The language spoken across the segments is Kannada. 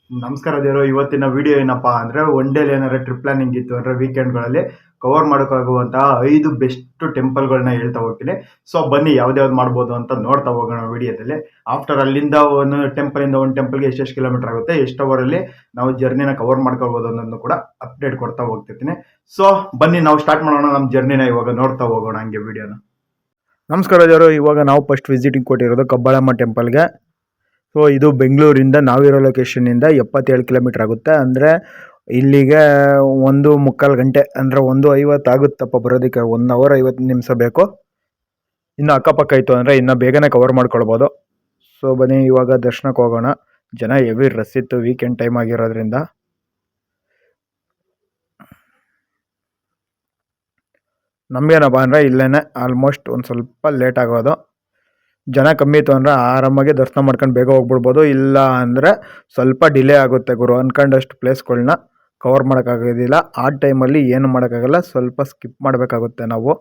ನಮಸ್ಕಾರ ದೇವರು. ಇವತ್ತಿನ ವಿಡಿಯೋ ಏನಪ್ಪಾ ಅಂದ್ರೆ ಒನ್ ಡೇಲಿ ಏನಾರ ಟ್ರಿಪ್ ಪ್ಲಾನಿಂಗ್ ಇತ್ತು ಅಂದ್ರೆ ವೀಕೆಂಡ್ಗಳಲ್ಲಿ ಕವರ್ ಮಾಡೋಕ್ಕಾಗುವಂತಹ 5 ಬೆಸ್ಟ್ ಟೆಂಪಲ್ಗಳನ್ನ ಹೇಳ್ತಾ ಹೋಗ್ತೀನಿ. ಸೊ ಬನ್ನಿ ಯಾವ್ದು ಮಾಡ್ಬೋದು ಅಂತ ನೋಡ್ತಾ ಹೋಗೋಣ ವಿಡಿಯೋದಲ್ಲಿ. ಆಫ್ಟರ್ ಅಲ್ಲಿಂದ ಒಂದು ಟೆಂಪಲ್ ಇಂದ ಒಂದು ಟೆಂಪಲ್ಗೆ ಎಷ್ಟೆಷ್ಟು ಕಿಲೋಮೀಟರ್ ಆಗುತ್ತೆ, ಎಷ್ಟು ಅವರಲ್ಲಿ ನಾವು ಜರ್ನಿನ ಕವರ್ ಮಾಡ್ಕೊಳ್ಬೋದು ಅನ್ನೋದನ್ನು ಕೂಡ ಅಪ್ಡೇಟ್ ಕೊಡ್ತಾ ಹೋಗ್ತಿರ್ತೀನಿ. ಸೊ ಬನ್ನಿ ನಾವು ಸ್ಟಾರ್ಟ್ ಮಾಡೋಣ ನಮ್ಮ ಜರ್ನಿನ. ಇವಾಗ ನೋಡ್ತಾ ಹೋಗೋಣ ಹಂಗೆ ವಿಡಿಯೋನ. ನಮಸ್ಕಾರ ದೇವರು. ಇವಾಗ ನಾವು ಫಸ್ಟ್ ವಿಸಿಟಿಂಗ್ ಕೊಟ್ಟಿರೋದು ಕಬ್ಬಾಳಮ್ಮ ಟೆಂಪಲ್ಗೆ. ಸೊ ಇದು ಬೆಂಗಳೂರಿಂದ ನಾವಿರೋ ಲೊಕೇಶನಿಂದ 77 ಕಿಲೋಮೀಟರ್ ಆಗುತ್ತೆ. ಅಂದರೆ ಇಲ್ಲಿಗೆ 1 ಮುಕ್ಕಾಲು ಗಂಟೆ ಅಂದರೆ 1:50 ಆಗುತ್ತಪ್ಪ ಬರೋದಕ್ಕೆ. 1 ಅವರ್ 50 ನಿಮಿಷ ಬೇಕು. ಇನ್ನು ಅಕ್ಕಪಕ್ಕ ಇತ್ತು ಅಂದರೆ ಇನ್ನು ಬೇಗನೆ ಕವರ್ ಮಾಡ್ಕೊಳ್ಬೋದು. ಸೊ ಬನ್ನಿ ಇವಾಗ ದರ್ಶನಕ್ಕೆ ಹೋಗೋಣ. ಜನ ಹೆವಿ ರಶ್ ಇತ್ತು ವೀಕೆಂಡ್ ಟೈಮ್ ಆಗಿರೋದ್ರಿಂದ. ನಮಗೇನಪ್ಪ ಅಂದರೆ ಇಲ್ಲೇ ಆಲ್ಮೋಸ್ಟ್ ಒಂದು ಸ್ವಲ್ಪ ಲೇಟ್ ಆಗೋದು. ಜನ ಕಮ್ಮಿ ಇತ್ತು ಅಂದರೆ ಆರಾಮಾಗಿ ದರ್ಶನ ಮಾಡ್ಕೊಂಡು ಬೇಗ ಹೋಗ್ಬಿಡ್ಬೋದು. ಇಲ್ಲ ಅಂದರೆ ಸ್ವಲ್ಪ ಡಿಲೇ ಆಗುತ್ತೆ ಗುರು. ಅಂದ್ಕೊಂಡಷ್ಟು ಪ್ಲೇಸ್ಗಳನ್ನ ಕವರ್ ಮಾಡೋಕ್ಕಾಗೋದಿಲ್ಲ. ಆ ಟೈಮಲ್ಲಿ ಏನು ಮಾಡೋಕ್ಕಾಗಲ್ಲ, ಸ್ವಲ್ಪ ಸ್ಕಿಪ್ ಮಾಡಬೇಕಾಗುತ್ತೆ ನಾವು.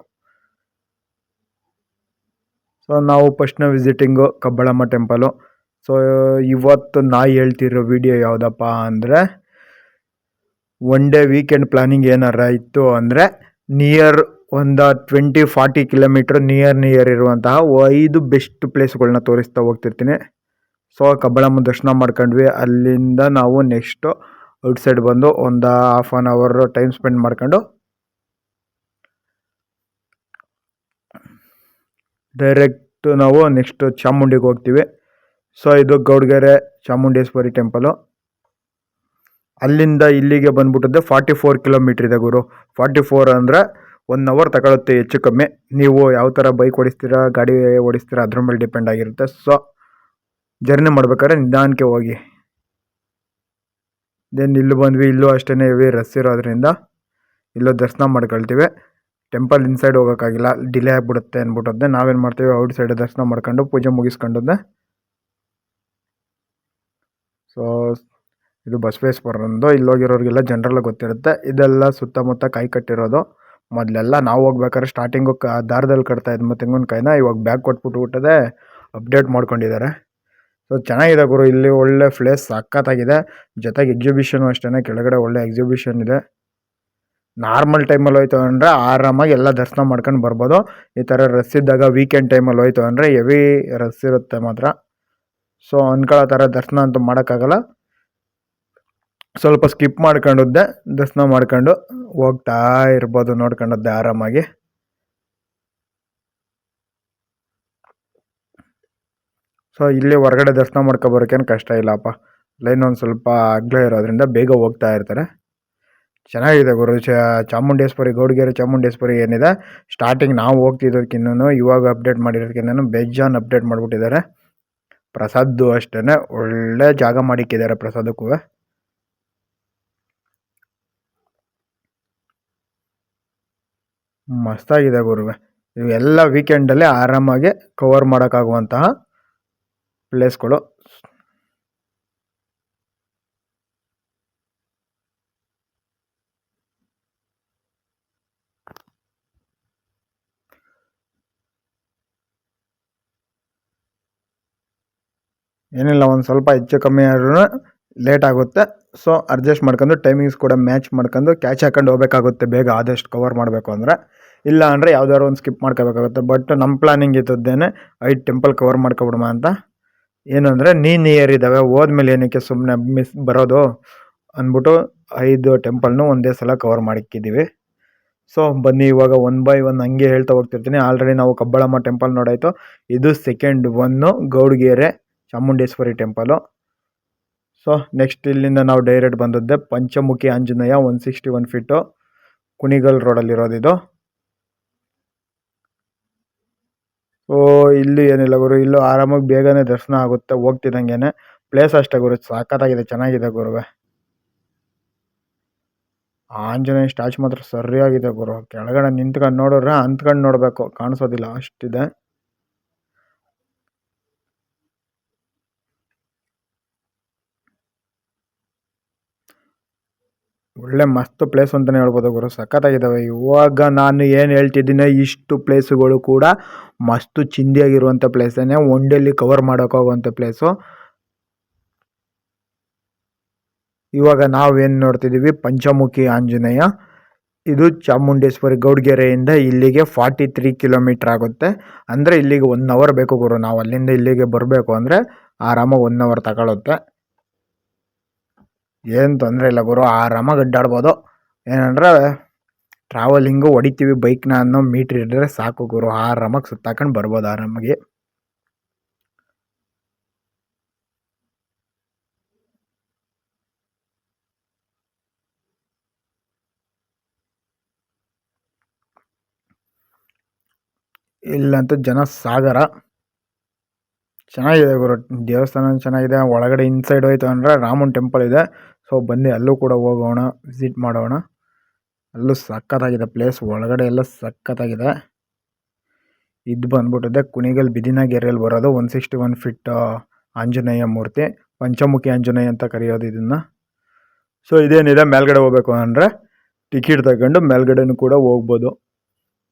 ಸೊ ನಾವು ಫಸ್ಟ್ನ ವಿಸಿಟಿಂಗು ಕಬ್ಬಾಳಮ್ಮ ಟೆಂಪಲು. ಸೊ ಇವತ್ತು ನಾ ಹೇಳ್ತಿರೋ ವಿಡಿಯೋ ಯಾವುದಪ್ಪ ಅಂದರೆ ಒನ್ ಡೇ ವೀಕೆಂಡ್ ಪ್ಲಾನಿಂಗ್ ಏನಾರ ಇತ್ತು ಅಂದರೆ ನಿಯರ್ ಒಂದು 20-40 ಕಿಲೋಮೀಟ್ರ್ ನಿಯರ್ ಇರುವಂತಹ 5 ಬೆಸ್ಟ್ ಪ್ಲೇಸ್ಗಳನ್ನ ತೋರಿಸ್ತಾ ಹೋಗ್ತಿರ್ತೀನಿ. ಸೊ ಕಬ್ಬಾಳಮ್ಮ ದರ್ಶನ ಮಾಡ್ಕೊಂಡ್ವಿ. ಅಲ್ಲಿಂದ ನಾವು ನೆಕ್ಸ್ಟು ಔಟ್ಸೈಡ್ ಬಂದು ಒಂದು half an hour time spend ಮಾಡ್ಕೊಂಡು ಡೈರೆಕ್ಟ್ ನಾವು ನೆಕ್ಸ್ಟ್ ಚಾಮುಂಡಿಗೆ ಹೋಗ್ತೀವಿ. ಸೊ ಇದು ಗೌಡಗೆರೆ ಚಾಮುಂಡೇಶ್ವರಿ ಟೆಂಪಲು. ಅಲ್ಲಿಂದ ಇಲ್ಲಿಗೆ ಬಂದ್ಬಿಟ್ಟಿದ್ದೆ 44 ಕಿಲೋಮೀಟ್ರ್ ಇದೆ ಗುರು. 44 ಅಂದರೆ 1 ಅವರ್ ತಗೊಳುತ್ತೆ ಹೆಚ್ಚು ಕಮ್ಮಿ. ನೀವು ಯಾವ ಥರ ಬೈಕ್ ಓಡಿಸ್ತೀರಾ, ಗಾಡಿ ಓಡಿಸ್ತೀರಾ ಅದ್ರ ಮೇಲೆ ಡಿಪೆಂಡ್ ಆಗಿರುತ್ತೆ. ಸೊ ಜರ್ನಿ ಮಾಡ್ಬೇಕಾದ್ರೆ ನಿಧಾನಕ್ಕೆ ಹೋಗಿ. ದೆನ್ ಇಲ್ಲಿ ಬಂದ್ವಿ. ಇಲ್ಲೂ ಅಷ್ಟೇ ಹೆವಿ ರಶ್ ಇರೋದ್ರಿಂದ ಇಲ್ಲೂ ದರ್ಶನ ಮಾಡ್ಕೊಳ್ತೀವಿ. ಟೆಂಪಲ್ ಇನ್ಸೈಡ್ ಹೋಗೋಕ್ಕಾಗಿಲ್ಲ, ಡಿಲೇ ಆಗಿಬಿಡುತ್ತೆ ಅಂದ್ಬಿಟ್ಟದ್ದೆ. ನಾವೇನು ಮಾಡ್ತೀವಿ, ಔಟ್ ಸೈಡ್ ದರ್ಶನ ಮಾಡ್ಕೊಂಡು ಪೂಜೆ ಮುಗಿಸ್ಕೊಂಡದ್ದೆ. ಸೊ ಇದು ಬಸವೇಶ್ವರಂದು. ಇಲ್ಲಿ ಹೋಗಿರೋರಿಗೆಲ್ಲ ಜನರಲ್ಲ ಗೊತ್ತಿರುತ್ತೆ. ಇದೆಲ್ಲ ಸುತ್ತಮುತ್ತ ಕಾಯಿ ಕಟ್ಟಿರೋದು. ಮೊದಲೆಲ್ಲ ನಾವು ಹೋಗ್ಬೇಕಾದ್ರೆ ಸ್ಟಾರ್ಟಿಂಗು ದಾರದಲ್ಲಿ ಕಟ್ತಾ ಇದ್ವಿ ತೆಂಗಿನಕಾಯಿನ. ಇವಾಗ ಬ್ಯಾಗ್ ಕೊಟ್ಬಿಟ್ಟದೆ ಅಪ್ಡೇಟ್ ಮಾಡ್ಕೊಂಡಿದ್ದಾರೆ. ಸೊ ಚೆನ್ನಾಗಿದೆ ಗುರು. ಇಲ್ಲಿ ಒಳ್ಳೆ ಪ್ಲೇಸ್ ಸಖತ್ತಾಗಿದೆ. ಜೊತೆಗೆ ಎಕ್ಸಿಬಿಷನು ಅಷ್ಟೇ, ಕೆಳಗಡೆ ಒಳ್ಳೆ ಎಕ್ಸಿಬಿಷನ್ ಇದೆ. ನಾರ್ಮಲ್ ಟೈಮಲ್ಲಿ ಹೋಯ್ತು ಅಂದರೆ ಆರಾಮಾಗಿ ಎಲ್ಲ ದರ್ಶನ ಮಾಡ್ಕೊಂಡು ಬರ್ಬೋದು. ಈ ಥರ ರಶ್ ಇದ್ದಾಗ ವೀಕೆಂಡ್ ಟೈಮಲ್ಲಿ ಹೋಯ್ತು ಅಂದರೆ ಹೆವಿ ರಶ್ ಇರುತ್ತೆ ಮಾತ್ರ. ಸೊ ಅಂದ್ಕೊಳ್ಳೋ ಥರ ದರ್ಶನ ಅಂತೂ ಮಾಡೋಕ್ಕಾಗಲ್ಲ. ಸ್ವಲ್ಪ ಸ್ಕಿಪ್ ಮಾಡ್ಕೊಂಡದ್ದೆ, ದರ್ಶನ ಮಾಡ್ಕೊಂಡು ಹೋಗ್ತಾ ಇರ್ಬೋದು ನೋಡ್ಕೊಂಡದ್ದೆ ಆರಾಮಾಗಿ. ಸೊ ಇಲ್ಲಿ ಹೊರಗಡೆ ದರ್ಶನ ಮಾಡ್ಕೊಬರೋಕ್ಕೇನು ಕಷ್ಟ ಇಲ್ಲಪ್ಪ. ಲೈನ್ ಒಂದು ಸ್ವಲ್ಪ ಅಗಲ ಇರೋದ್ರಿಂದ ಬೇಗ ಹೋಗ್ತಾ ಇರ್ತಾರೆ. ಚೆನ್ನಾಗಿದೆ ಗುರು. ಚಾಮುಂಡೇಶ್ವರಿ, ಗೌಡಗೆರೆ ಚಾಮುಂಡೇಶ್ವರಿ ಏನಿದೆ, ಸ್ಟಾರ್ಟಿಂಗ್ ನಾವು ಹೋಗ್ತಿದ್ದೋದಕ್ಕಿನ್ನೂ ಇವಾಗ ಅಪ್ಡೇಟ್ ಮಾಡಿರೋದಕ್ಕಿನ್ನೂ ಬೇಜಾನ್ ಅಪ್ಡೇಟ್ ಮಾಡಿಬಿಟ್ಟಿದ್ದಾರೆ. ಪ್ರಸಾದ್ದು ಅಷ್ಟೇ ಒಳ್ಳೆ ಜಾಗ ಮಾಡಿಕ್ಕಿದ್ದಾರೆ ಪ್ರಸಾದಕ್ಕೂ. ಮಸ್ತಾಗಿದೆ ಗುರುವೆ. ಇವೆಲ್ಲ ವೀಕೆಂಡಲ್ಲಿ ಆರಾಮಾಗಿ ಕವರ್ ಮಾಡೋಕ್ಕಾಗುವಂತಹ ಪ್ಲೇಸ್ಗಳು. ಏನಿಲ್ಲ, ಒಂದು ಸ್ವಲ್ಪ ಹೆಚ್ಚು ಕಮ್ಮಿ ಆದ್ರೂ ಲೇಟ್ ಆಗುತ್ತೆ. ಸೊ ಅಡ್ಜಸ್ಟ್ ಮಾಡ್ಕೊಂಡು ಟೈಮಿಂಗ್ಸ್ ಕೂಡ ಮ್ಯಾಚ್ ಮಾಡ್ಕೊಂಡು ಕ್ಯಾಚ್ ಹಾಕೊಂಡು ಹೋಗ್ಬೇಕಾಗುತ್ತೆ ಬೇಗ, ಆದಷ್ಟು ಕವರ್ ಮಾಡಬೇಕು ಅಂದರೆ. ಇಲ್ಲ ಅಂದರೆ ಯಾವ್ದಾದ್ರು ಒಂದು ಸ್ಕಿಪ್ ಮಾಡ್ಕೋಬೇಕಾಗುತ್ತೆ. ಬಟ್ ನಮ್ಮ ಪ್ಲಾನಿಂಗ್ ಇದ್ದದ್ದೇನೆ 5 ಟೆಂಪಲ್ ಕವರ್ ಮಾಡ್ಕೊಬಿಡೋಣ ಅಂತ. ಏನು ಅಂದರೆ ನಿಯರ್ ಇದ್ದಾವೆ, ಹೋದ್ಮೇಲೆ ಏನಕ್ಕೆ ಸುಮ್ಮನೆ ಮಿಸ್ ಬರೋದು ಅಂದ್ಬಿಟ್ಟು 5 ಟೆಂಪಲ್ನು ಒಂದೇ ಸಲ ಕವರ್ ಮಾಡಿಕ್ಕಿದ್ದೀವಿ. ಸೊ ಬನ್ನಿ ಇವಾಗ 1 by 1 ಹಂಗೆ ಹೇಳ್ತಾ ಹೋಗ್ತಿರ್ತೀನಿ. ಆಲ್ರೆಡಿ ನಾವು ಕಬ್ಬಾಳಮ್ಮ ಟೆಂಪಲ್ ನೋಡಾಯಿತು. ಇದು second one Gowdagere Chamundeshwari temple. So next ಇಲ್ಲಿಂದ ನಾವು ಡೈರೆಕ್ಟ್ ಬಂದದ್ದೆ ಪಂಚಮುಖಿ ಆಂಜನೇಯ 161 ಫೀಟು ಕುಣಿಗಲ್ ರೋಡಲ್ಲಿರೋದಿದು. ಸೊ ಇಲ್ಲಿ ಏನಿಲ್ಲ ಗುರು, ಇಲ್ಲೂ ಆರಾಮಾಗಿ ಬೇಗನೆ ದರ್ಶನ ಆಗುತ್ತೆ ಹೋಗ್ತಿದ್ದಂಗೆ. ಪ್ಲೇಸ್ ಅಷ್ಟೇ ಗುರು, ಸಖತ್ತಾಗಿದೆ, ಚೆನ್ನಾಗಿದೆ ಗುರುವೆ. ಆಂಜನೇಯ ಸ್ಟ್ಯಾಚು ಮಾತ್ರ ಸರಿಯಾಗಿದೆ ಗುರು. ಕೆಳಗಡೆ ನಿಂತ್ಕೊಂಡು ನೋಡಿದ್ರೆ ಅಂತ್ಕೊಂಡು ನೋಡಬೇಕು, ಕಾಣಿಸೋದಿಲ್ಲ ಅಷ್ಟಿದೆ. ಒಳ್ಳೆ ಮಸ್ತ್ ಪ್ಲೇಸ್ ಅಂತಲೇ ಹೇಳ್ಬೋದು ಗುರು, ಸಖತ್ತಾಗಿದ್ದಾವೆ. ಇವಾಗ ನಾನು ಏನು ಹೇಳ್ತಿದ್ದೀನೋ ಇಷ್ಟು ಪ್ಲೇಸುಗಳು ಕೂಡ ಮಸ್ತು ಚಿಂದಿಯಾಗಿರುವಂಥ ಪ್ಲೇಸೇ, ಒನ್ ಡೇಲಿ ಕವರ್ ಮಾಡೋಕ್ಕಾಗುವಂಥ ಪ್ಲೇಸು. ಇವಾಗ ನಾವೇನು ನೋಡ್ತಿದ್ದೀವಿ ಪಂಚಮುಖಿ ಆಂಜನೇಯ. ಇದು ಚಾಮುಂಡೇಶ್ವರಿ ಗೌಡ್ಗೆರೆಯಿಂದ ಇಲ್ಲಿಗೆ 43 ಕಿಲೋಮೀಟ್ರ್ ಆಗುತ್ತೆ. ಅಂದರೆ ಇಲ್ಲಿಗೆ 1 ಅವರ್ ಬೇಕು ಗುರು. ನಾವು ಅಲ್ಲಿಂದ ಇಲ್ಲಿಗೆ ಬರಬೇಕು ಅಂದರೆ ಆರಾಮಾಗಿ 1 ಅವರ್ ತಗೊಳುತ್ತೆ. ಏನು ತೊಂದರೆ ಇಲ್ಲ ಗುರು, ಆರಾಮಾಗಿ ಅಡ್ಡಾಡ್ಬೋದು. ಏನಂದರೆ ಟ್ರಾವೆಲಿಂಗು ಹೊಡಿತೀವಿ ಬೈಕ್ನ ಅನ್ನೋ ಮೀಟ್ರ್ ಇದ್ದರೆ ಸಾಕು ಗುರು, ಆರಾಮಾಗಿ ಸುತ್ತಾಕೊಂಡು ಬರ್ಬೋದು ಆರಾಮಾಗಿ. ಇಲ್ಲಂತೂ ಜನ ಸಾಗರ. ಚೆನ್ನಾಗಿದೆ ಗುರು, ದೇವಸ್ಥಾನ ಚೆನ್ನಾಗಿದೆ. ಒಳಗಡೆ ಇನ್ಸೈಡ್ ಹೋಯ್ತು ಅಂದರೆ ರಾಮನ್ ಟೆಂಪಲ್ ಇದೆ. ಸೊ ಬನ್ನಿ ಅಲ್ಲೂ ಕೂಡ ಹೋಗೋಣ, ವಿಸಿಟ್ ಮಾಡೋಣ. ಅಲ್ಲೂ ಸಖತ್ತಾಗಿದೆ ಪ್ಲೇಸ್, ಒಳಗಡೆ ಎಲ್ಲ ಸಖತ್ತಾಗಿದೆ. ಇದು ಬಂದ್ಬಿಟ್ಟಿದೆ ಕುಣಿಗಲ್ ಬಿದಿನಗೆರೆಯಲ್ಲಿ ಬರೋದು 161 ಫೀಟ್ ಆಂಜನೇಯ ಮೂರ್ತಿ, ಪಂಚಮುಖಿ ಆಂಜನೇಯ ಅಂತ ಕರೆಯೋದು ಇದನ್ನು. ಸೊ ಇದೇನಿದೆ, ಮೇಲ್ಗಡೆ ಹೋಗ್ಬೇಕು ಅಂದರೆ ಟಿಕೆಟ್ ತಗೊಂಡು ಮೇಲ್ಗಡೆನೂ ಕೂಡ ಹೋಗ್ಬೋದು.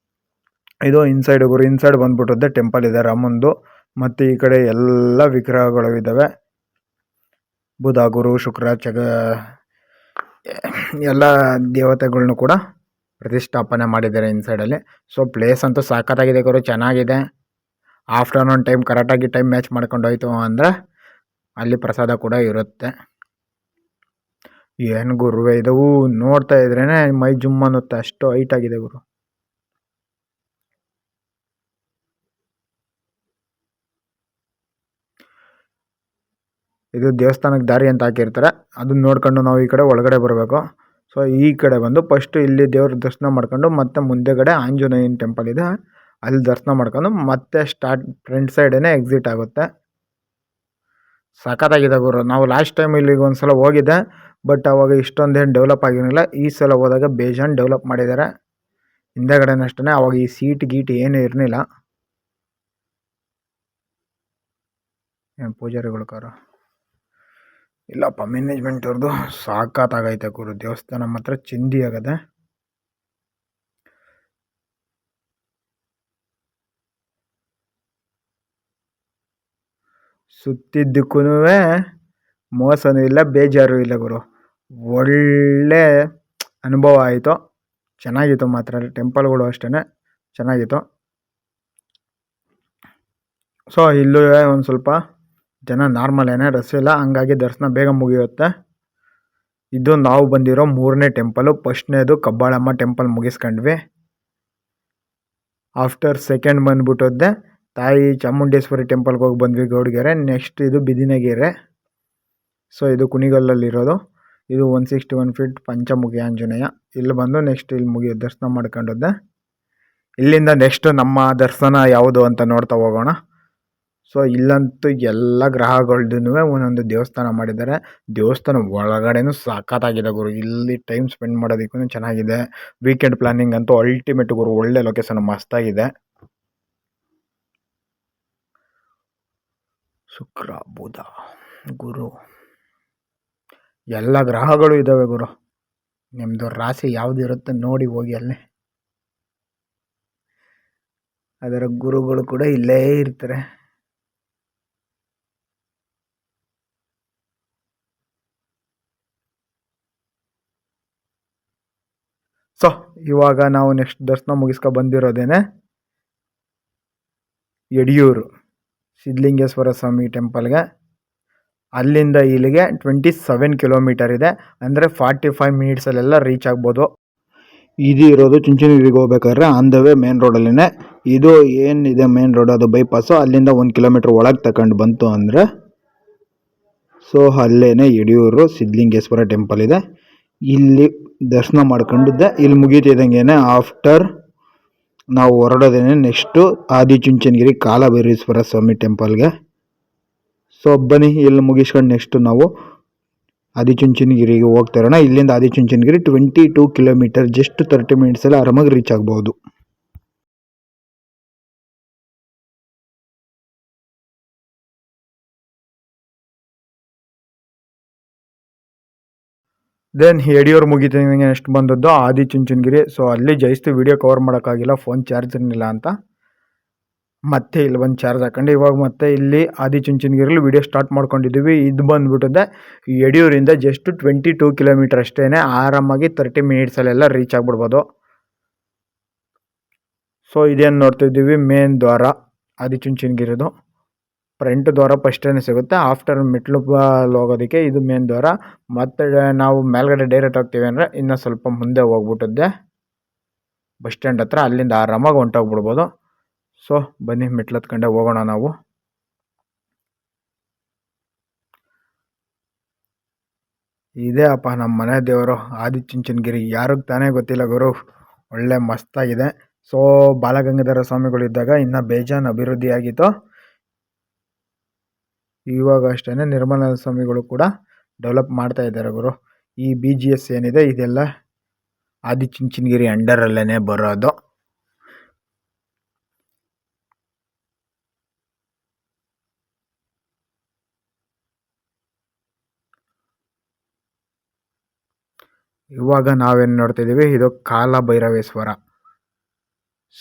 ಇದು ಇನ್ಸೈಡ್ ಗುರು. ಇನ್ಸೈಡ್ ಬಂದ್ಬಿಟ್ಟಿದೆ ಟೆಂಪಲ್ ಇದೆ ರಾಮಂದು. ಮತ್ತು ಈ ಕಡೆ ಎಲ್ಲ ವಿಗ್ರಹಗಳು ಇದ್ದಾವೆ. ಬುಧ, ಗುರು, ಶುಕ್ರ, ಎಲ್ಲ ದೇವತೆಗಳ್ನು ಕೂಡ ಪ್ರತಿಷ್ಠಾಪನೆ ಮಾಡಿದ್ದಾರೆ ಇನ್ಸೈಡಲ್ಲಿ. ಸೊ ಪ್ಲೇಸ್ ಅಂತೂ ಸಖತ್ತಾಗಿದೆ ಗುರು, ಚೆನ್ನಾಗಿದೆ. ಆಫ್ಟರ್ನೂನ್ ಟೈಮ್ ಕರೆಕ್ಟಾಗಿ ಟೈಮ್ ಮ್ಯಾಚ್ ಮಾಡ್ಕೊಂಡು ಹೋಯ್ತು ಅಂದರೆ ಅಲ್ಲಿ ಪ್ರಸಾದ ಕೂಡ ಇರುತ್ತೆ. ಏನು ಗುರುವೆ ಇದು, ನೋಡ್ತಾ ಇದ್ರೇ ಮೈ ಜುಮ್ ಅನ್ನುತ್ತೆ, ಅಷ್ಟು ಹೈಟ್ ಆಗಿದೆ ಗುರು. ಇದು ದೇವಸ್ಥಾನಕ್ಕೆ ದಾರಿ ಅಂತ ಹಾಕಿರ್ತಾರೆ, ಅದನ್ನ ನೋಡ್ಕೊಂಡು ನಾವು ಈ ಕಡೆ ಒಳಗಡೆ ಬರಬೇಕು. ಸೊ ಈ ಕಡೆ ಬಂದು ಫಸ್ಟು ಇಲ್ಲಿ ದೇವ್ರ ದರ್ಶನ ಮಾಡ್ಕೊಂಡು ಮತ್ತೆ ಮುಂದೆಗಡೆ ಆಂಜನೇಯನ ಟೆಂಪಲ್ ಇದೆ, ಅಲ್ಲಿ ದರ್ಶನ ಮಾಡ್ಕೊಂಡು ಮತ್ತೆ ಫ್ರಂಟ್ ಸೈಡೇ ಎಕ್ಸಿಟ್ ಆಗುತ್ತೆ. ಸಖತ್ತಾಗಿದೆ ಗುರು. ನಾವು ಲಾಸ್ಟ್ ಟೈಮ್ ಇಲ್ಲಿಗೆ ಒಂದು ಸಲ ಹೋಗಿದ್ದೆ, ಬಟ್ ಅವಾಗ ಇಷ್ಟೊಂದೇನು ಡೆವಲಪ್ ಆಗಿರಲಿಲ್ಲ. ಈ ಸಲ ಹೋದಾಗ ಬೇಜಾನ್ ಡೆವಲಪ್ ಮಾಡಿದ್ದಾರೆ. ಹಿಂದೆಗಡೆನಷ್ಟೇ ಅವಾಗ ಈ ಸೀಟ್ ಗೀಟ್ ಏನೂ ಇರಲಿಲ್ಲ. ಏನು ಪೂಜಾರಿಗಳು ಕಾರ ಇಲ್ಲಪ್ಪ, ಮ್ಯಾನೇಜ್ಮೆಂಟ್ ಅವ್ರದ್ದು ಸಾಕಾಗೈತೆ ಗುರು. ದೇವಸ್ಥಾನ ಮಾತ್ರ ಚಿಂದಿ ಆಗದೆ. ಸುತ್ತಿದ್ದಕ್ಕೂ ಮೋಸನೂ ಇಲ್ಲ, ಬೇಜಾರು ಇಲ್ಲ ಗುರು. ಒಳ್ಳೆ ಅನುಭವ ಆಯಿತು, ಚೆನ್ನಾಗಿತ್ತು ಮಾತ್ರ. ಟೆಂಪಲ್ಗಳು ಅಷ್ಟೇ ಚೆನ್ನಾಗಿತ್ತು. ಸೊ ಇಲ್ಲೂ ಒಂದು ಸ್ವಲ್ಪ ಜನ ನಾರ್ಮಲ್ ರಶ್ ಇಲ್ಲ, ಹಂಗಾಗಿ ದರ್ಶನ ಬೇಗ ಮುಗಿಯುತ್ತೆ. ಇದು ನಾವು ಬಂದಿರೋ 3ನೇ ಟೆಂಪಲು. ಫಸ್ಟ್ನೇದು ಕಬ್ಬಾಳಮ್ಮ ಟೆಂಪಲ್ ಮುಗಿಸ್ಕೊಂಡ್ವಿ. ಆಫ್ಟರ್ ಸೆಕೆಂಡ್ ಬಂದ್ಬಿಟ್ಟದ್ದೆ ತಾಯಿ ಚಾಮುಂಡೇಶ್ವರಿ ಟೆಂಪಲ್ಗೆ ಹೋಗಿ ಬಂದ್ವಿ ಗೌಡ್ಗೆರೆ. ನೆಕ್ಸ್ಟ್ ಇದು ಬಿದಿನಗೆರೆ. ಸೊ ಇದು ಕುಣಿಗಲ್ಲಲ್ಲಿರೋದು. ಇದು 161 ಫೀಟ್ ಪಂಚಮುಖಿ ಆಂಜನೇಯ. ಇಲ್ಲಿ ಬಂದು ನೆಕ್ಸ್ಟ್ ಇಲ್ಲಿ ದರ್ಶನ ಮಾಡ್ಕೊಂಡದ್ದೆ. ಇಲ್ಲಿಂದ ನೆಕ್ಸ್ಟ್ ನಮ್ಮ ದರ್ಶನ ಯಾವುದು ಅಂತ ನೋಡ್ತಾ ಹೋಗೋಣ. ಸೊ ಇಲ್ಲಂತೂ ಎಲ್ಲ ಗ್ರಹಗಳದ್ದು ಒಂದೊಂದು ದೇವಸ್ಥಾನ ಮಾಡಿದ್ದಾರೆ. ದೇವಸ್ಥಾನ ಒಳಗಡೆನೂ ಸಖತ್ತಾಗಿದೆ ಗುರು. ಇಲ್ಲಿ ಟೈಮ್ ಸ್ಪೆಂಡ್ ಮಾಡೋದಕ್ಕೂ ಚೆನ್ನಾಗಿದೆ. ವೀಕೆಂಡ್ ಪ್ಲಾನಿಂಗ್ ಅಂತೂ ಅಲ್ಟಿಮೇಟ್ ಗುರು, ಒಳ್ಳೆ ಲೊಕೇಶನ್ ಮಸ್ತಾಗಿದೆ. ಶುಕ್ರ, ಬುಧ, ಗುರು ಎಲ್ಲ ಗ್ರಹಗಳು ಇದ್ದಾವೆ ಗುರು. ನಿಮ್ಮದು ರಾಶಿ ಯಾವುದಿರುತ್ತೆ ನೋಡಿ ಹೋಗಿ ಅಲ್ಲಿ. ಅದರ ಗುರುಗಳು ಕೂಡ ಇಲ್ಲೇ ಇರ್ತಾರೆ. ಸೊ ಇವಾಗ ನಾವು ನೆಕ್ಸ್ಟ್ ದರ್ಶನ ಮುಗಿಸ್ಕೊ ಬಂದಿರೋದೇನೆ ಯಡಿಯೂರು ಸಿದ್ಧಲಿಂಗೇಶ್ವರ ಸ್ವಾಮಿ ಟೆಂಪಲ್ಗೆ. ಅಲ್ಲಿಂದ ಇಲ್ಲಿಗೆ 27 ಕಿಲೋಮೀಟರ್ ಇದೆ. ಅಂದರೆ 45 ಮಿನಿಟ್ಸಲ್ಲೆಲ್ಲ ರೀಚ್ ಆಗ್ಬೋದು. ಇದು ಇರೋದು ಚುಂಚನಗಿರಿಗೆ ಹೋಗ್ಬೇಕಾದ್ರೆ ಆನ್ ದ ವೇ ಮೇನ್ ರೋಡಲ್ಲೇ. ಇದು ಏನಿದೆ ಮೇನ್ ರೋಡ್, ಅದು ಬೈಪಾಸು. ಅಲ್ಲಿಂದ 1 ಕಿಲೋಮೀಟ್ರ್ ಒಳಗೆ ತಗೊಂಡು ಬಂತು ಅಂದರೆ ಸೊ ಅಲ್ಲೇ ಯಡಿಯೂರು ಸಿದ್ಧಲಿಂಗೇಶ್ವರ ಟೆಂಪಲ್ ಇದೆ. ಇಲ್ಲಿ ದರ್ಶನ ಮಾಡ್ಕೊಂಡಿದ್ದೆ. ಇಲ್ಲಿ ಮುಗೀತಿದ್ದಂಗೆ ಆಫ್ಟರ್ ನಾವು ಹೊರಡೋದೇನೆ ನೆಕ್ಸ್ಟು ಆದಿಚುಂಚನಗಿರಿ ಕಾಲಭೈರೇಶ್ವರ ಸ್ವಾಮಿ ಟೆಂಪಲ್ಗೆ. ಸೊ ಬನ್ನಿ ಇಲ್ಲಿ ಮುಗಿಸ್ಕೊಂಡು ನೆಕ್ಸ್ಟು ನಾವು ಆದಿಚುಂಚನಗಿರಿಗೆ ಹೋಗ್ತಾ ಇರೋಣ. ಇಲ್ಲಿಂದ ಆದಿಚುಂಚನಗಿರಿ 22 ಕಿಲೋಮೀಟರ್, ಜಸ್ಟ್ 30 ಮಿನಿಟ್ಸಲ್ಲಿ ಆರಾಮಾಗಿ ರೀಚ್ ಆಗ್ಬೋದು. ದೆನ್ ಯಡಿಯೂರು ಮುಗಿತಿದ್ದಂಗೆ ನೆಕ್ಸ್ಟ್ ಬಂದದ್ದು ಆದಿಚುಂಚನಗಿರಿ. ಸೊ ಅಲ್ಲಿ ಜಾಸ್ತಿ ವೀಡಿಯೋ ಕವರ್ ಮಾಡೋಕ್ಕಾಗಿಲ್ಲ, ಫೋನ್ ಚಾರ್ಜ್ ಇರಲಿಲ್ಲ ಅಂತ. ಮತ್ತೆ ಇಲ್ಲಿ ಬಂದು ಚಾರ್ಜ್ ಹಾಕೊಂಡು ಇವಾಗ ಮತ್ತೆ ಇಲ್ಲಿ ಆದಿಚುಂಚನಗಿರಿಲಿ ವಿಡಿಯೋ ಸ್ಟಾರ್ಟ್ ಮಾಡ್ಕೊಂಡಿದ್ದೀವಿ. ಇದು ಬಂದುಬಿಟ್ಟಿದೆ ಯಡಿಯೂರಿಂದ ಜಸ್ಟ್ 22 ಕಿಲೋಮೀಟರ್ ಅಷ್ಟೇ, ಆರಾಮಾಗಿ 30 ಮಿನಿಟ್ಸಲ್ಲೆಲ್ಲ ರೀಚ್ ಆಗಿಬಿಡ್ಬೋದು. ಸೊ ಇದೇನು ನೋಡ್ತಿದ್ದೀವಿ ಮೇನ್ ದ್ವಾರ ಆದಿಚುಂಚನಗಿರಿದು. ಫ್ರಂಟ್ ದ್ವಾರ ಫಸ್ಟೇ ಸಿಗುತ್ತೆ, ಆಫ್ಟರ್ ಮೆಟ್ಲು ಹೋಗೋದಕ್ಕೆ ಇದು ಮೇನ್ ದ್ವಾರ. ಮತ್ತು ನಾವು ಮೇಲ್ಗಡೆ ಡೈರೆಕ್ಟ್ ಹೋಗ್ತೀವಿ ಅಂದರೆ ಇನ್ನೂ ಸ್ವಲ್ಪ ಮುಂದೆ ಹೋಗ್ಬಿಟ್ಟಿದ್ದೆ ಬಸ್ ಸ್ಟ್ಯಾಂಡ್ ಹತ್ರ, ಅಲ್ಲಿಂದ ಆರಾಮಾಗಿ ಹೊಂಟೋಗ್ಬಿಡ್ಬೋದು. ಸೊ ಬನ್ನಿ ಮೆಟ್ಲು ಹತ್ಕೊಂಡೆ ಹೋಗೋಣ ನಾವು. ಇದೇ ಅಪ್ಪ ನಮ್ಮ ಮನೆ ದೇವರು ಆದಿಚುಂಚನಗಿರಿ. ಯಾರಿಗೆ ತಾನೇ ಗೊತ್ತಿಲ್ಲ ಗುರು, ಒಳ್ಳೆ ಮಸ್ತಾಗಿದೆ. ಸೊ ಬಾಲಗಂಗಾಧರ ಸ್ವಾಮಿಗಳಿದ್ದಾಗ ಇನ್ನೂ ಬೇಜಾನ್ ಅಭಿವೃದ್ಧಿ ಆಗಿತ್ತು. ಇವಾಗ ಅಷ್ಟೇ ನಿರ್ಮಲಾನಂದ ಸ್ವಾಮಿಗಳು ಕೂಡ ಡೆವಲಪ್ ಮಾಡ್ತಾ ಇದ್ದಾರೆ ಗುರು. ಈ BGS ಏನಿದೆ ಇದೆಲ್ಲ ಆದಿಚುಂಚನಗಿರಿ ಅಂಡರಲ್ಲೇ ಬರೋದು. ಇವಾಗ ನಾವೇನು ನೋಡ್ತಿದ್ದೀವಿ, ಇದು ಕಾಲಭೈರವೇಶ್ವರ.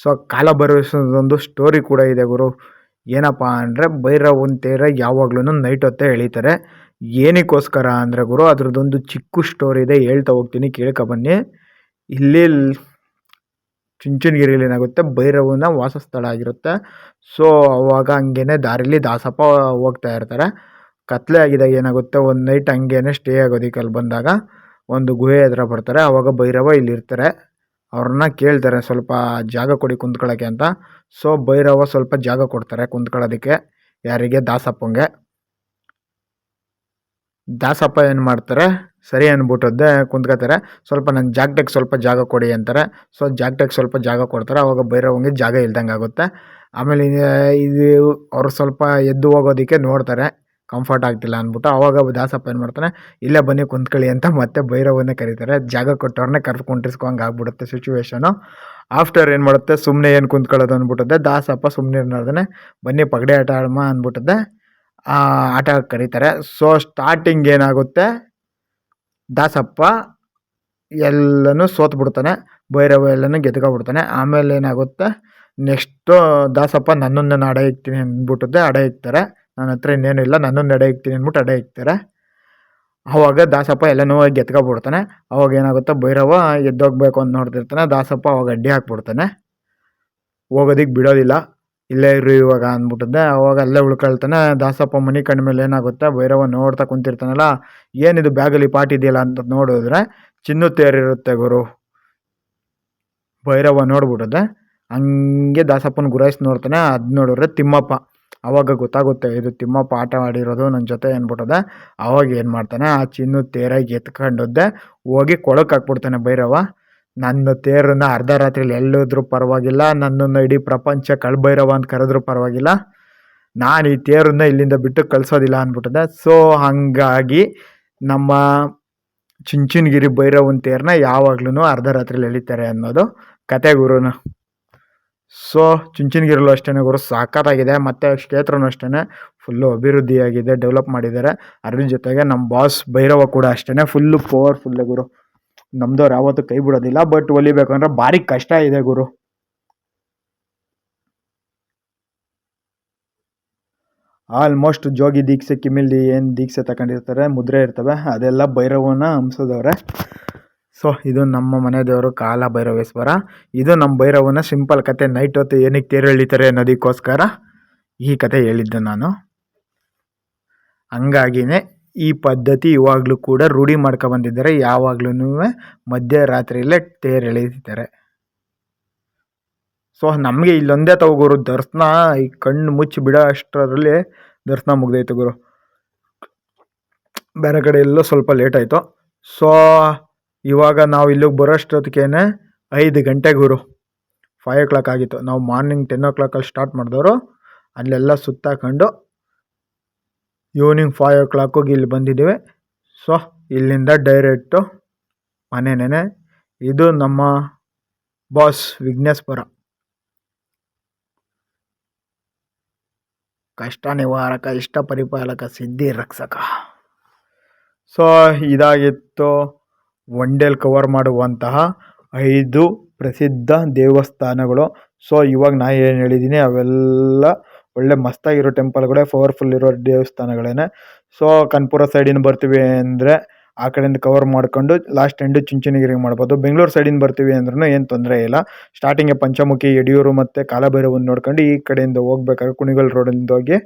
ಸೊ ಕಾಲಭೈರವೇಶ್ವರದೊಂದು ಸ್ಟೋರಿ ಕೂಡ ಇದೆ ಗುರು. ಏನಪ್ಪ ಅಂದರೆ ಭೈರವನ ತೇರ ಯಾವಾಗ್ಲೂ ನೈಟ್ ಹೊತ್ತೇ ಎಳೀತಾರೆ. ಏನಕ್ಕೋಸ್ಕರ ಅಂದರೆ ಗುರು, ಅದ್ರದ್ದೊಂದು ಚಿಕ್ಕ ಸ್ಟೋರಿ ಇದೆ, ಹೇಳ್ತಾ ಹೋಗ್ತೀನಿ, ಕೇಳ್ಕೊಬನ್ನಿ. ಇಲ್ಲಿ ಚುಂಚನಗಿರಿಲಿ ಏನಾಗುತ್ತೆ, ಭೈರವನ ವಾಸಸ್ಥಳ ಆಗಿರುತ್ತೆ. ಸೊ ಅವಾಗ ಹಂಗೇನೆ ದಾರಿಲಿ ದಾಸಪ್ಪ ಹೋಗ್ತಾ ಇರ್ತಾರೆ. ಕತ್ಲೆ ಆಗಿದಾಗ ಏನಾಗುತ್ತೆ, ಒಂದು ನೈಟ್ ಹಂಗೇನೆ ಸ್ಟೇ ಆಗೋದಕ್ಕೆ ಅಲ್ಲಿ ಬಂದಾಗ ಒಂದು ಗುಹೆ ಹತ್ರ ಬರ್ತಾರೆ. ಆವಾಗ ಭೈರವ ಇಲ್ಲಿರ್ತಾರೆ. ಅವ್ರನ್ನ ಕೇಳ್ತಾರೆ ಸ್ವಲ್ಪ ಜಾಗ ಕೊಡಿ ಕುಂತ್ಕೊಳ್ಳೋಕ್ಕೆ ಅಂತ. ಸೊ ಭೈರವ ಸ್ವಲ್ಪ ಜಾಗ ಕೊಡ್ತಾರೆ ಕುಂತ್ಕೊಳ್ಳೋದಕ್ಕೆ, ಯಾರಿಗೆ, ದಾಸಪ್ಪಂಗೆ. ದಾಸಪ್ಪ ಏನು ಮಾಡ್ತಾರೆ, ಸರಿ ಅಂದ್ಬಿಟ್ಟದ್ದೆ ಕುಂತ್ಕೋತಾರೆ. ಸ್ವಲ್ಪ ನನ್ನ ಜಾಗಕ್ಕೆ ಸ್ವಲ್ಪ ಜಾಗ ಕೊಡಿ ಅಂತಾರೆ. ಸೊ ಜಾಗಕ್ಕೆ ಸ್ವಲ್ಪ ಜಾಗ ಕೊಡ್ತಾರೆ. ಆವಾಗ ಭೈರವಂಗೆ ಜಾಗ ಇಲ್ದಂಗೆ ಆಗುತ್ತೆ. ಆಮೇಲೆ ಇದು ಅವ್ರು ಸ್ವಲ್ಪ ಎದ್ದು ಹೋಗೋದಕ್ಕೆ ನೋಡ್ತಾರೆ, ಕಂಫರ್ಟ್ ಆಗ್ತಿಲ್ಲ ಅಂದ್ಬಿಟ್ಟು. ಆವಾಗ ದಾಸಪ್ಪ ಏನು ಮಾಡ್ತಾನೆ, ಇಲ್ಲೇ ಬನ್ನಿ ಕುಂತ್ಕೊಳ್ಳಿ ಅಂತ ಮತ್ತೆ ಭೈರವನ್ನೇ ಕರೀತಾರೆ. ಜಾಗ ಕೊಟ್ಟವ್ರನ್ನೇ ಕರ್ಕೊಂಡಿಸ್ಕೊಂಗೆ ಆಗ್ಬಿಡುತ್ತೆ ಸಿಚುವೇಶನು. ಆಫ್ಟರ್ ಏನು ಮಾಡುತ್ತೆ, ಸುಮ್ಮನೆ ಏನು ಕುಂತ್ಕೊಳ್ಳೋದು ಅಂದ್ಬಿಟ್ಟದೆ. ದಾಸಪ್ಪ ಸುಮ್ಮನೆ ನೋಡ್ದೇ ಬನ್ನಿ ಪಗಡೆ ಆಟ ಆಡಮ್ಮ ಅಂದ್ಬಿಟ್ಟದೆ. ಆಟ ಕರೀತಾರೆ. ಸೊ ಸ್ಟಾರ್ಟಿಂಗ್ ಏನಾಗುತ್ತೆ, ದಾಸಪ್ಪ ಎಲ್ಲನೂ ಸೋತ್ಬಿಡ್ತಾನೆ, ಭೈರವ ಎಲ್ಲನೂ ಗೆದ್ಕೊಬಿಡ್ತಾನೆ. ಆಮೇಲೆ ಏನಾಗುತ್ತೆ, ನೆಕ್ಸ್ಟು ದಾಸಪ್ಪ ನನ್ನನ್ನು ಅಡ ಇಕ್ತೀನಿ ಅಂದ್ಬಿಟ್ಟದೆ. ಅಡ ಇಕ್ತಾರೆ, ನನ್ನ ಹತ್ರ ಇನ್ನೇನು ಇಲ್ಲ, ನನ್ನನ್ನು ಅಡ ಇಕ್ತೀನಿ ಅಂದ್ಬಿಟ್ಟು ಅಡ ಇಕ್ತಾರೆ. ಆವಾಗ ದಾಸಪ್ಪ ಎಲ್ಲನೂ ಗೆದ್ಕೊಬಿಡ್ತಾನೆ. ಅವಾಗ ಏನಾಗುತ್ತೆ, ಭೈರವ ಎದ್ದೋಗ್ಬೇಕು ಅಂತ ನೋಡ್ತಿರ್ತಾನೆ. ದಾಸಪ್ಪ ಅವಾಗ ಅಡ್ಡಿ ಹಾಕ್ಬಿಡ್ತಾನೆ, ಹೋಗೋದಿಕ್ಕೆ ಬಿಡೋದಿಲ್ಲ. ಇಲ್ಲೇ ಇರು ಇವಾಗ ಅಂದ್ಬಿಟ್ಟಿದ್ದೆ. ಅವಾಗ ಅಲ್ಲೇ ಉಳ್ಕೊಳ್ತಾನೆ. ದಾಸಪ್ಪ ಮನೆ ಕಂಡ ಮೇಲೆ ಏನಾಗುತ್ತೆ, ಭೈರವ ನೋಡ್ತಾ ಕುಂತಿರ್ತಾನಲ್ಲ, ಏನಿದು ಬ್ಯಾಗಲ್ಲಿ ಪಾಟ್ ಇದೆಯಲ್ಲ ಅಂತ ನೋಡಿದ್ರೆ ಚಿನ್ನು ತೇರಿರುತ್ತೆ ಗುರು. ಭೈರವ ನೋಡ್ಬಿಟ್ಟಿದ್ದೆ, ಹಂಗೆ ದಾಸಪ್ಪನ ಗುರಾಯಿಸಿ ನೋಡ್ತಾನೆ. ಅದು ನೋಡಿದ್ರೆ ತಿಮ್ಮಪ್ಪ. ಆವಾಗ ಗೊತ್ತಾಗುತ್ತೆ ಇದು ತಿಮ್ಮಪ್ಪ ಆಟ ಆಡಿರೋದು ನನ್ನ ಜೊತೆ ಅಂದ್ಬಿಟ್ಟದೆ. ಆವಾಗ ಏನು ಮಾಡ್ತಾನೆ, ಆ ಚಿನ್ನು ತೇರಾಗಿ ಎತ್ಕೊಂಡದ್ದೆ ಹೋಗಿ ಕೊಳಕ್ಕೆ ಹಾಕ್ಬಿಡ್ತಾನೆ ಭೈರವ. ನನ್ನ ತೇರನ್ನ ಅರ್ಧ ರಾತ್ರಿಲಿ ಎಲ್ಲಿದ್ರೂ ಪರವಾಗಿಲ್ಲ, ನನ್ನನ್ನು ಇಡೀ ಪ್ರಪಂಚ ಕಳ್ಭೈರವ ಅಂತ ಕರೆದ್ರೂ ಪರವಾಗಿಲ್ಲ, ನಾನು ಈ ತೇರನ್ನ ಇಲ್ಲಿಂದ ಬಿಟ್ಟು ಕಳಿಸೋದಿಲ್ಲ ಅಂದ್ಬಿಟ್ಟದೆ. ಸೊ ಹಾಗಾಗಿ ನಮ್ಮ ಚುಂಚನಗಿರಿ ಭೈರವನ ತೇರನ್ನ ಯಾವಾಗ್ಲೂ ಅರ್ಧ ರಾತ್ರಿಲಿ ಎಳಿತಾರೆ ಅನ್ನೋದು ಕತೆ ಗುರುನ. ಸೊ ಚುಂಚನಗಿರಿಲೂ ಅಷ್ಟೇ ಗುರು ಸಾಕಾಗಿದೆ. ಮತ್ತು ಕ್ಷೇತ್ರನೂ ಅಷ್ಟೇ ಫುಲ್ಲು ಅಭಿವೃದ್ಧಿಯಾಗಿದೆ, ಡೆವಲಪ್ ಮಾಡಿದ್ದಾರೆ. ಅದ್ರ ಜೊತೆಗೆ ನಮ್ಮ ಬಾಸ್ ಭೈರವ ಕೂಡ ಅಷ್ಟೇ ಫುಲ್ಲು ಪವರ್ಫುಲ್ಲೆ ಗುರು. ನಮ್ದವ್ರು ಯಾವತ್ತೂ ಕೈ ಬಿಡೋದಿಲ್ಲ. ಬಟ್ ಒಲಿಬೇಕಂದ್ರೆ ಭಾರಿ ಕಷ್ಟ ಇದೆ ಗುರು. ಆಲ್ಮೋಸ್ಟ್ ಜೋಗಿ ದೀಕ್ಷೆ, ಕಿಮಿಲಿ ಏನು ದೀಕ್ಷೆ ತಗೊಂಡಿರ್ತಾರೆ, ಮುದ್ರೆ ಇರ್ತವೆ, ಅದೆಲ್ಲ ಭೈರವನ ಹಂಸದವ್ರೆ. ಸೊ ಇದು ನಮ್ಮ ಮನೆ ದೇವರು ಕಾಲಭೈರವೇಶ್ವರ. ಇದು ನಮ್ಮ ಭೈರವನ ಸಿಂಪಲ್ ಕತೆ. ನೈಟ್ ಹೊತ್ತು ಏನಕ್ಕೆ ತೇರು ಎಳಿತಾರೆ ಅನ್ನೋದಕ್ಕೋಸ್ಕರ ಈ ಕತೆ ಹೇಳಿದ್ದೆ ನಾನು. ಹಂಗಾಗಿನೇ ಈ ಪದ್ಧತಿ ಇವಾಗಲೂ ಕೂಡ ರೂಢಿ ಮಾಡ್ಕೊಬಂದಿದ್ದಾರೆ. ಯಾವಾಗ್ಲೂ ಮಧ್ಯರಾತ್ರಿಯಲ್ಲೇ ತೇರು ಎಳೀತಾರೆ. ಸೊ ನಮಗೆ ಇಲ್ಲೊಂದೇ ತಗೋ ಗುರು ದರ್ಶನ, ಈ ಕಣ್ಣು ಮುಚ್ಚಿ ಬಿಡೋ ಅಷ್ಟರಲ್ಲಿ ದರ್ಶನ ಮುಗ್ದೈತೆ ಗುರು. ಬೇರೆ ಕಡೆ ಎಲ್ಲೋ ಸ್ವಲ್ಪ ಲೇಟ್ ಆಯಿತು. ಸೊ ಇವಾಗ ನಾವು ಇಲ್ಲಿಗೆ ಬರೋಷ್ಟೊತ್ತಿಗೆ 5 ಗಂಟೆ ಗುರು. 5 o'clock ಆಗಿತ್ತು. ನಾವು ಮಾರ್ನಿಂಗ್ 10 o'clock ಸ್ಟಾರ್ಟ್ ಮಾಡಿದವರು, ಅಲ್ಲೆಲ್ಲ ಸುತ್ತಾಕೊಂಡು ಈವ್ನಿಂಗ್ 5 o'clock ಇಲ್ಲಿ ಬಂದಿದ್ದೀವಿ. ಸೊ ಇಲ್ಲಿಂದ ಡೈರೆಕ್ಟು ಮನೆನೇ. ಇದು ನಮ್ಮ ಬಾಸ್ ವಿಘ್ನೇಶ್ವರ, ಕಷ್ಟ ನಿವಾರಕ, ಇಷ್ಟ ಪರಿಪಾಲಕ, ಸಿದ್ಧಿ ರಕ್ಷಕ. ಸೊ ಇದಾಗಿತ್ತು ಒನ್ ಡೇಲಿ ಕವರ್ ಮಾಡುವಂತಹ 5 ಪ್ರಸಿದ್ಧ ದೇವಸ್ಥಾನಗಳು. ಸೊ ಇವಾಗ ನಾ ಏನು ಹೇಳಿದ್ದೀನಿ ಅವೆಲ್ಲ ಒಳ್ಳೆ ಮಸ್ತಾಗಿರೋ ಟೆಂಪಲ್ಗಳೇ, ಪವರ್ಫುಲ್ ಇರೋ ದೇವಸ್ಥಾನಗಳೇ. ಸೊ ಕನ್ಪುರ ಸೈಡಿನ ಬರ್ತೀವಿ ಅಂದರೆ ಆ ಕಡೆಯಿಂದ ಕವರ್ ಮಾಡ್ಕೊಂಡು ಲಾಸ್ಟ್ ಎಂಡು ಚುಂಚನಗಿರಿಗೆ ಮಾಡ್ಬೋದು. ಬೆಂಗಳೂರು ಸೈಡಿಂದ ಬರ್ತೀವಿ ಅಂದ್ರೂ ಏನು ತೊಂದರೆ ಇಲ್ಲ. ಸ್ಟಾರ್ಟಿಂಗ್ಗೆ ಪಂಚಮುಖಿ, ಯಡಿಯೂರು ಮತ್ತು ಕಾಲಭೈರವನ್ನ ನೋಡ್ಕೊಂಡು ಈ ಕಡೆಯಿಂದ ಹೋಗ್ಬೇಕಾದ್ರೆ ಕುಣಿಗಲ್ ರೋಡಿಂದ ಹೋಗಿ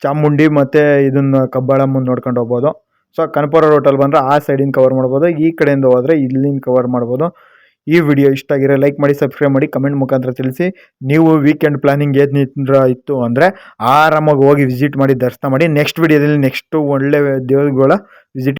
ಚಾಮುಂಡಿ ಮತ್ತು ಇದನ್ನು ಕಬ್ಬಾಳಮ್ಮನ ನೋಡ್ಕೊಂಡು ಹೋಗ್ಬೋದು. ಸೊ ಕನಕಪುರ ರೋಟಲ್ಲಿ ಬಂದರೆ ಆ ಸೈಡಿಂದ ಕವರ್ ಮಾಡ್ಬೋದು, ಈ ಕಡೆಯಿಂದ ಹೋದರೆ ಇಲ್ಲಿಂದ ಕವರ್ ಮಾಡ್ಬೋದು. ಈ ವಿಡಿಯೋ ಇಷ್ಟ ಆಗಿರೋ ಲೈಕ್ ಮಾಡಿ, ಸಬ್ಸ್ಕ್ರೈಬ್ ಮಾಡಿ, ಕಮೆಂಟ್ ಮುಖಾಂತರ ತಿಳಿಸಿ. ನೀವು ವೀಕೆಂಡ್ ಪ್ಲಾನಿಂಗ್ ಏನಿದ್ರ ಇತ್ತು ಅಂದರೆ ಆರಾಮಾಗಿ ಹೋಗಿ ವಿಸಿಟ್ ಮಾಡಿ, ದರ್ಶನ ಮಾಡಿ. ನೆಕ್ಸ್ಟ್ ವಿಡಿಯೋದಲ್ಲಿ ನೆಕ್ಸ್ಟು ಒಳ್ಳೆ ದೇವರುಗಳ ವಿಸಿಟ್